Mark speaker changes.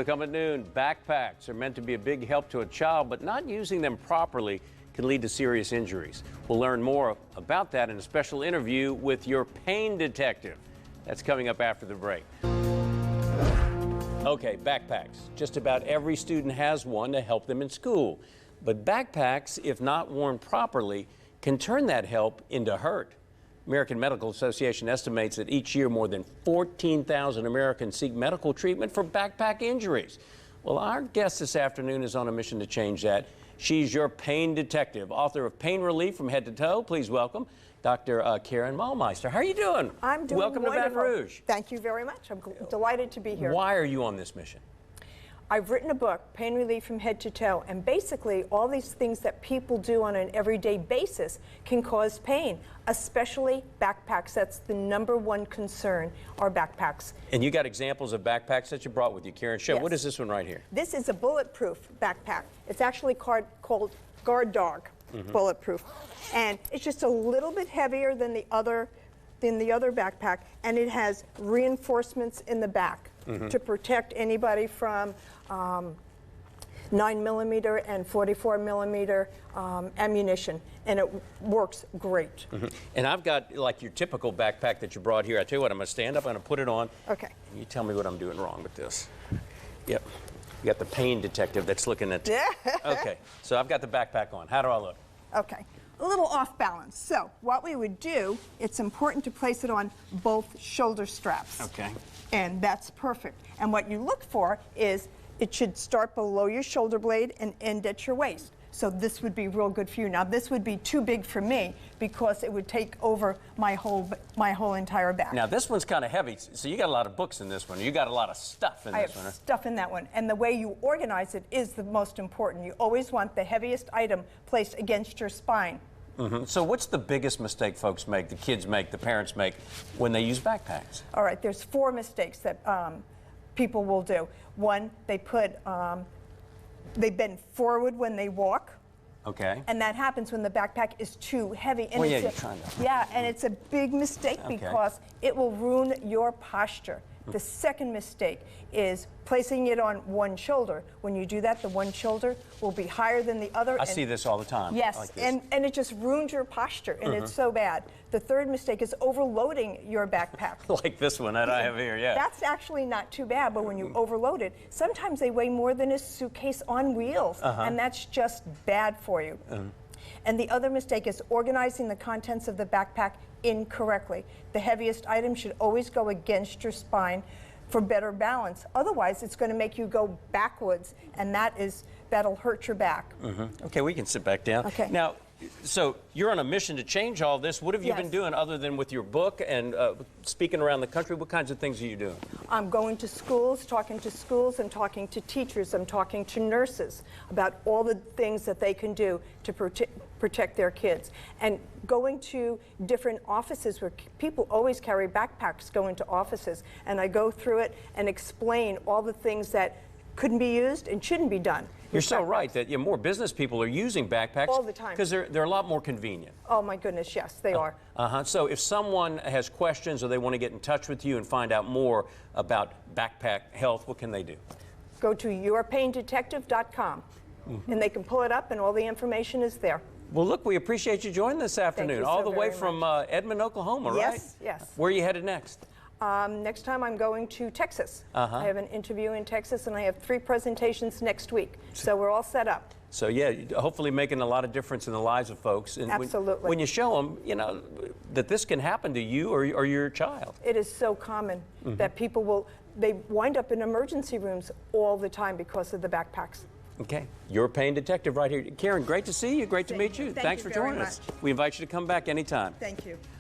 Speaker 1: Come at noon, backpacks are meant to be a big help to a child, but not using them properly can lead to serious injuries. We'll learn more about that in a special interview with your pain detective. That's coming up after the break. Okay, backpacks. Just about every student has one to help them in school. But backpacks, if not worn properly, can turn that help into hurt. American Medical Association estimates that each year more than 14,000 Americans seek medical treatment for backpack injuries. Well, our guest this afternoon is on a mission to change that. She's your pain detective, author of Pain Relief from Head to Toe. Please welcome Dr. Karen Mahlmeister. How are you doing?
Speaker 2: I'm doing
Speaker 1: Welcome
Speaker 2: wonderful.
Speaker 1: to Baton Rouge.
Speaker 2: Thank you very much. I'm delighted to be here.
Speaker 1: Why are you on this mission?
Speaker 2: I've written a book, Pain Relief from Head to Toe, and basically all these things that people do on an everyday basis can cause pain, especially backpacks. That's the #1 concern, are backpacks.
Speaker 1: And you got examples of backpacks that you brought with you, Karen. Show,
Speaker 2: Yes.
Speaker 1: What is this one right here?
Speaker 2: This is a bulletproof backpack. It's actually called Guard Dog Bulletproof. And it's just a little bit heavier than the other backpack, and it has reinforcements in the back to protect anybody from 9mm and 44mm ammunition, and it works great.
Speaker 1: And I've got like your typical backpack that you brought here. I tell you what, I'm gonna stand up, I'm gonna put it on.
Speaker 2: Okay.
Speaker 1: And you tell me what I'm doing wrong with this. Yep. You got the pain detective that's looking at. Okay. So I've got the backpack on. How do I look?
Speaker 2: Okay. A little off balance. So what we would do, it's important to place it on both shoulder straps.
Speaker 1: Okay.
Speaker 2: And that's perfect. And what you look for is it should start below your shoulder blade and end at your waist. So this would be real good for you. Now this would be too big for me because it would take over my whole entire back.
Speaker 1: Now this one's kind of heavy, so you got a lot of books in this one. You got a lot of stuff in
Speaker 2: I
Speaker 1: this
Speaker 2: have
Speaker 1: one.
Speaker 2: stuff in that one. And the way you organize it is the most important. You always want the heaviest item placed against your spine.
Speaker 1: So what's the biggest mistake folks make, the kids make, the parents make when they use backpacks?
Speaker 2: All right, there's 4 mistakes that people will do. One, they bend forward when they walk.
Speaker 1: Okay.
Speaker 2: And that happens when the backpack is too heavy. And
Speaker 1: Well, yeah,
Speaker 2: it's
Speaker 1: you're trying to.
Speaker 2: Yeah, and it's a big mistake because it will ruin your posture. The second mistake is placing it on one shoulder. When you do that, the one shoulder will be higher than the other.
Speaker 1: I see this all the time.
Speaker 2: Yes,
Speaker 1: like this.
Speaker 2: and it just ruins your posture, and it's so bad. The third mistake is overloading your backpack.
Speaker 1: Like this one that I have here, yeah.
Speaker 2: That's actually not too bad, but when you overload it, sometimes they weigh more than a suitcase on wheels, and that's just bad for you. And the other mistake is organizing the contents of the backpack incorrectly. The heaviest item should always go against your spine for better balance. Otherwise, it's going to make you go backwards, and that'll hurt your back.
Speaker 1: Okay, we can sit back down.
Speaker 2: Okay.
Speaker 1: Now, so you're on a mission to change all this. What have you been
Speaker 2: Yes.
Speaker 1: doing other than with your book and speaking around the country? What kinds of things are you doing?
Speaker 2: I'm going to schools, talking to schools, and talking to teachers. I'm talking to nurses about all the things that they can do to protect their kids. And going to different offices where people always carry backpacks, go into offices, and I go through it and explain all the things that couldn't be used and shouldn't be done.
Speaker 1: You're so right that more business people are using backpacks
Speaker 2: all the time
Speaker 1: because they're a lot more convenient.
Speaker 2: Oh my goodness, yes, they are.
Speaker 1: So if someone has questions or they want to get in touch with you and find out more about backpack health, what can they do?
Speaker 2: Go to yourpaindetective.com and they can pull it up and all the information is there.
Speaker 1: Well, look, we appreciate you joining this afternoon,
Speaker 2: you
Speaker 1: all
Speaker 2: so
Speaker 1: the way
Speaker 2: very
Speaker 1: from Edmond, Oklahoma, right?
Speaker 2: Yes, yes.
Speaker 1: Where are you headed next?
Speaker 2: Next time I'm going to Texas. I have an interview in Texas and I have 3 presentations next week. So we're all set up.
Speaker 1: So yeah, hopefully making a lot of difference in the lives of folks. And
Speaker 2: Absolutely.
Speaker 1: When you show them, that this can happen to you or your child.
Speaker 2: It is so common that people they wind up in emergency rooms all the time because of the backpacks.
Speaker 1: Okay, your pain detective right here. Karen, great to see you. Great to meet you. Thanks for
Speaker 2: you very
Speaker 1: joining us.
Speaker 2: much.
Speaker 1: We invite you to come back anytime.
Speaker 2: Thank you.